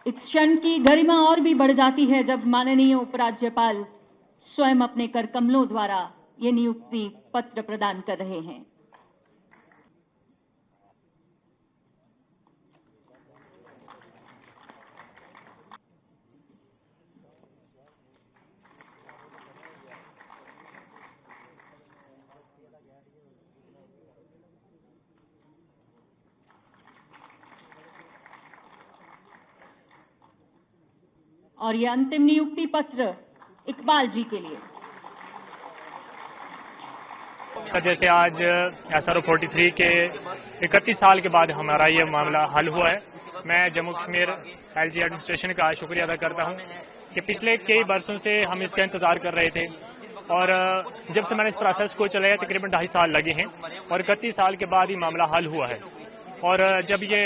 इस क्षण की गरिमा और भी बढ़ जाती है जब माननीय उपराज्यपाल स्वयं अपने कर कमलों द्वारा ये नियुक्ति पत्र प्रदान कर रहे हैं। और ये अंतिम नियुक्ति पत्र इकबाल जी के लिए। सर, जैसे आज SRO 43 के 31 साल के बाद हमारा ये मामला हल हुआ है। मैं जम्मू कश्मीर LG एडमिनिस्ट्रेशन का शुक्रिया अदा करता हूँ कि पिछले कई बरसों से हम इसका इंतज़ार कर रहे थे और जब से मैंने इस प्रोसेस को चलाया तकरीबन 2.5 साल लगे हैं और 31 साल के बाद ये मामला हल हुआ है। और जब ये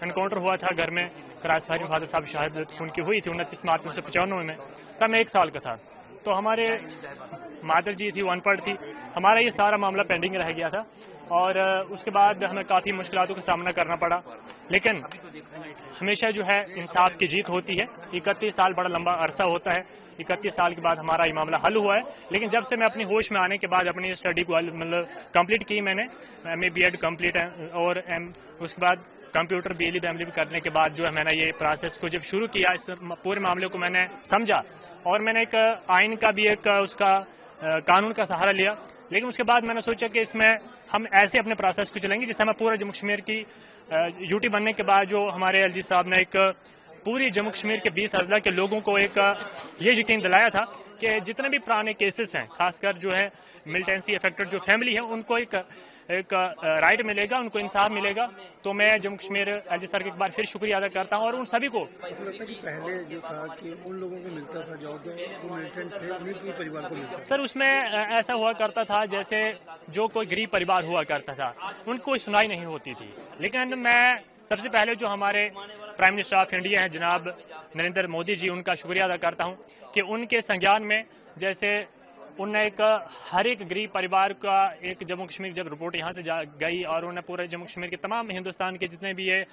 एनकाउंटर हुआ था घर में, क्रॉस फायरिंग फादर साहब शहादत उनकी हुई थी 29 मार्च 1995 में, तब मैं 1 साल का था। तो हमारे मादर जी थी, वो अनपढ़ थी, हमारा ये सारा मामला पेंडिंग रह गया था और उसके बाद हमें काफ़ी मुश्किलातों का सामना करना पड़ा। लेकिन हमेशा जो है इंसाफ की जीत होती है। 31 साल बड़ा लंबा अरसा होता है। 31 साल के बाद हमारा ये मामला हल हुआ है। लेकिन जब से मैं अपनी होश में आने के बाद अपनी स्टडी को मतलब कंप्लीट की, मैंने MA BEd कंप्लीट है और उसके बाद कंप्यूटर BLE BMLE करने के बाद जो है मैंने ये प्रोसेस को जब शुरू किया, इस पूरे मामले को मैंने समझा और मैंने एक आइन का भी एक उसका कानून का सहारा लिया। लेकिन उसके बाद मैंने सोचा कि इसमें हम ऐसे अपने प्रोसेस को चलेंगे जिससे हमें पूरा जम्मू कश्मीर की UT बनने के बाद जो हमारे LG साहब ने एक पूरी जम्मू कश्मीर के 20 अजला के लोगों को एक ये यकीन दिलाया था कि जितने भी पुराने केसेस हैं, खासकर जो है मिलिटेंसी अफेक्टेड जो फैमिली है, उनको एक राइट मिलेगा, उनको इंसाफ मिलेगा। तो मैं जम्मू कश्मीर LG सर का एक बार फिर शुक्रिया अदा करता हूँ और उन सभी को। लगता है कि पहले जो था कि उन लोगों को मिलता था जॉब, जो मिलिटेंट थे उन्हीं परिवार को मिलता था। सर, उसमें ऐसा हुआ करता था जैसे जो कोई गरीब परिवार हुआ करता था उनको कोई सुनाई नहीं होती थी। लेकिन मैं सबसे पहले जो हमारे प्राइम मिनिस्टर ऑफ इंडिया हैं जनाब नरेंद्र मोदी जी, उनका शुक्रिया अदा करता हूं कि उनके संज्ञान में जैसे उनने एक हर एक गरीब परिवार का एक जम्मू कश्मीर जब रिपोर्ट यहाँ से गई और उन्होंने पूरे जम्मू कश्मीर के तमाम हिंदुस्तान के जितने भी ये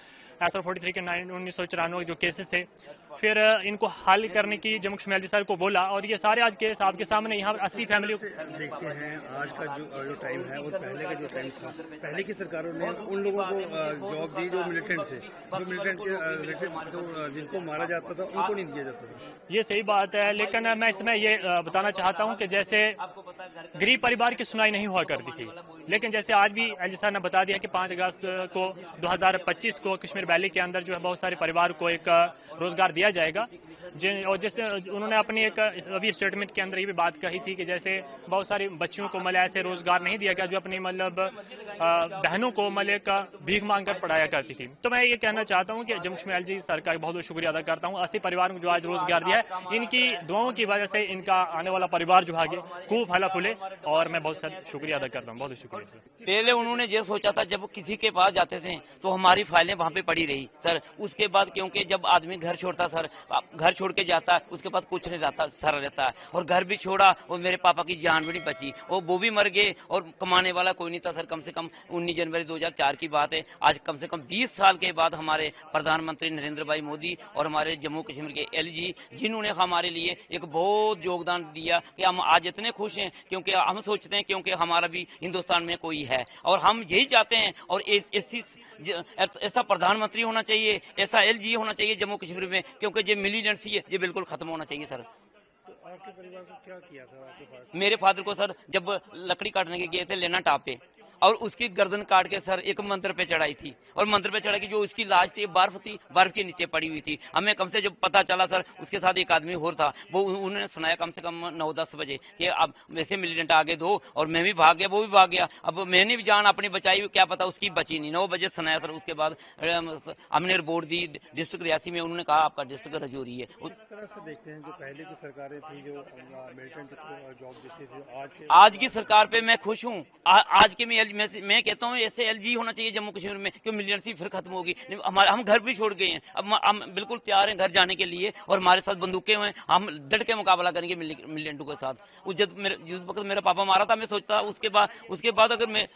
SRO 43 के 1994 जो केसेस थे, फिर इनको हल करने की जम्मू कश्मीर LG सर को बोला और ये सारे आज केस आपके सामने यहाँ 80 फैमिली देखते हैं। आज का जो टाइम है और पहले का जो टाइम था, पहले की सरकारों ने उन लोगों को जॉब दी जो मिलिटेंट थे, जो मिलिटेंट के जिनको मारा जाता था उनको नहीं दिया जाता था। ये सही बात है, लेकिन मैं इसमें ये बताना चाहता हूँ कि जैसे गरीब परिवार की सुनाई नहीं हुआ करती थी, लेकिन जैसे आज भी LG सर ने बता दिया कि 5 अगस्त को 2025 को कश्मीर वैली के अंदर जो है बहुत सारे परिवार को एक रोजगार दिया जाएगा। और जैसे उन्होंने अपनी एक अभी स्टेटमेंट के अंदर ये भी बात कही थी कि जैसे बहुत सारी बच्चियों को मतलब ऐसे रोजगार नहीं दिया गया जो अपनी मतलब बहनों को मतलब एक भीख मांग कर पढ़ाया करती थी। तो मैं ये कहना चाहता हूँ कि जम्मू कश्मीर LG सर का बहुत बहुत शुक्रिया अदा करता हूँ। 80 परिवारों को जो आज रोजगार दिया है, इनकी दुआओं की वजह से इनका आने वाला परिवार जो आगे खूब फला फूले और मैं बहुत सारा शुक्रिया अदा करता हूँ। बहुत शुक्रिया सर। पहले उन्होंने ये सोचा था जब किसी के पास जाते थे तो हमारी फाइलें वहाँ पे पड़ी रही सर। उसके बाद क्योंकि जब आदमी घर छोड़ता सर, घर छोड़ के जाता है उसके पास कुछ नहीं रहता सर रहता है, और घर भी छोड़ा और मेरे पापा की जान भी नहीं बची और वो भी मर गए और कमाने वाला कोई नहीं था सर। कम से कम 19 जनवरी 2004 की बात है। आज कम से कम 20 साल के बाद हमारे प्रधानमंत्री नरेंद्र भाई मोदी और हमारे जम्मू कश्मीर के LG, जिन्होंने हमारे लिए एक बहुत योगदान दिया कि हम आज इतने खुश हैं, क्योंकि हम सोचते हैं क्योंकि हमारा भी हिंदुस्तान में कोई है और हम यही चाहते हैं। और ऐसा प्रधानमंत्री होना चाहिए, ऐसा LG होना चाहिए जम्मू कश्मीर में, क्योंकि ये मिलीटेंसी है, ये बिल्कुल खत्म होना चाहिए सर। तो आपके परिवार को क्या किया था आपके पास? मेरे फादर को सर जब लकड़ी काटने के गए थे लेना टाप पे, और उसकी गर्दन काट के सर एक मंदिर पे चढ़ाई थी, और मंदिर पे चढ़ा के जो उसकी लाश थी बर्फ थी, बर्फ के नीचे पड़ी हुई थी। हमें कम से जब पता चला सर, उसके साथ एक आदमी और था, वो उन्होंने सुनाया कम से कम 9-10 बजे कि अब वैसे मिलिटेंट आगे दो, और मैं भी भाग गया, वो भी भाग गया। अब मैंने भी जान अपनी बचाई, क्या पता उसकी बची नहीं। 9 बजे सुनाया सर। उसके बाद हमने रिपोर्ट दी डिस्ट्रिक्ट रियासी में, उन्होंने कहा आपका डिस्ट्रिक्ट रजौरी है। उस तरह से देखते हैं जो पहले की सरकारें थी जो मिलिटेंट को जॉब देती थी, आज की सरकार पे मैं खुश हूँ। आज के मैं मैं कहता हूँ ऐसे एलजी होना चाहिए जम्मू कश्मीर में कि मिलिटेंसी फिर खत्म होगी। हमारे हम घर भी छोड़ गए हैं, अब हम बिल्कुल तैयार हैं घर जाने के लिए और हमारे साथ बंदूकें हैं, हम डट के मुकाबला करेंगे मिलिटेंटों के साथ। जिस वक्त मेरा पापा मारा था मैं सोचता उसके बाद अगर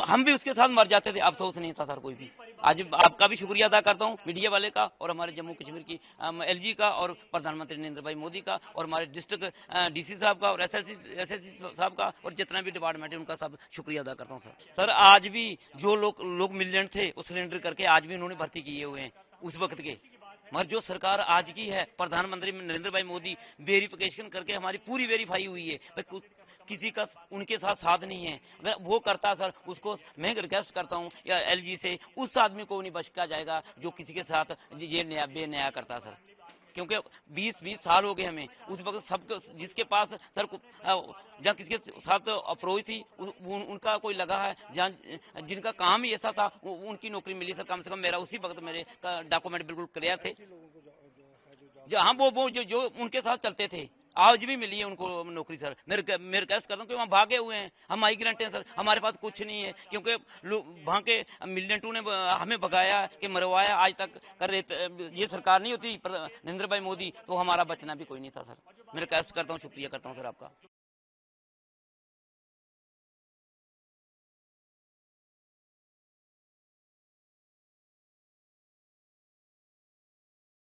हम भी उसके साथ मर जाते थे, अफसोस नहीं था सर कोई भी। आज आपका भी शुक्रिया अदा करता हूँ मीडिया वाले का और हमारे जम्मू कश्मीर की एलजी का और प्रधानमंत्री नरेंद्र भाई मोदी का और हमारे डिस्ट्रिक्ट डीसी साहब का और एसएससी साहब का और जितना भी डिपार्टमेंट है उनका सब शुक्रिया अदा करता हूँ सर। आज भी जो लोग मिलिटेंट थे वो सरेंडर करके आज भी उन्होंने भर्ती किए हुए हैं उस वक्त के। मगर जो सरकार आज की है प्रधानमंत्री नरेंद्र भाई मोदी वेरिफिकेशन करके हमारी पूरी वेरीफाई हुई है, भाई किसी का उनके साथ नहीं है। अगर वो करता सर उसको मैं रिक्वेस्ट करता हूँ या एलजी से उस आदमी को नहीं बख्शा जाएगा जो किसी के साथ ये बेन्याय करता सर, क्योंकि 20 साल हो गए हमें। उस वक्त सबको जिसके पास सर जहाँ किसके साथ अप्रोच थी उनका कोई लगा है, जहाँ जिनका काम ही ऐसा था उनकी नौकरी मिली सर। कम से कम मेरा उसी वक्त मेरे डॉक्यूमेंट बिल्कुल क्लियर थे, जहाँ वो जो उनके साथ चलते थे आज भी मिली है उनको नौकरी सर। मैं रिक्वेस्ट करता हूँ कि वहाँ भागे हुए हैं, हम माइग्रेंट हैं सर, हमारे पास कुछ नहीं है, क्योंकि वहाँ के मिलिटेंटों ने हमें भगाया कि मरवाया आज तक कर रहे। ये सरकार नहीं होती नरेंद्र भाई मोदी तो हमारा बचना भी कोई नहीं था सर। मैं रिक्वेस्ट करता हूँ, शुक्रिया करता हूँ सर आपका।